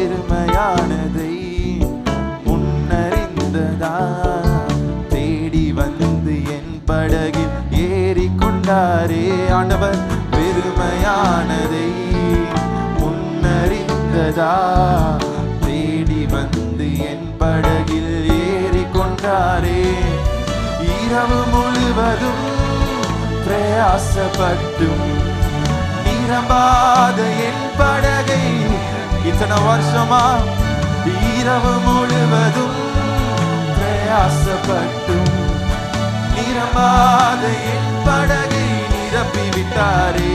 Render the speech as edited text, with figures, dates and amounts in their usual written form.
வெறுமையானதை முன்னறிந்ததா தேடி வந்து என் படகில் ஏறிக்கொண்டாரே. ஆண்டவர் வெறுமையானதை முன்னறிந்ததா தேடி வந்து என் படகில் ஏறிக்கொண்டாரே. இரவு முழுவதும் பிரயாசப்பட்டும் நிரம்பாத என் படகை இத்தனை வருஷமா இரவு முழுவதும் பிரயாசப்பட்டும் நிரம்பாத என் படகை நிரப்பி விட்டாரே.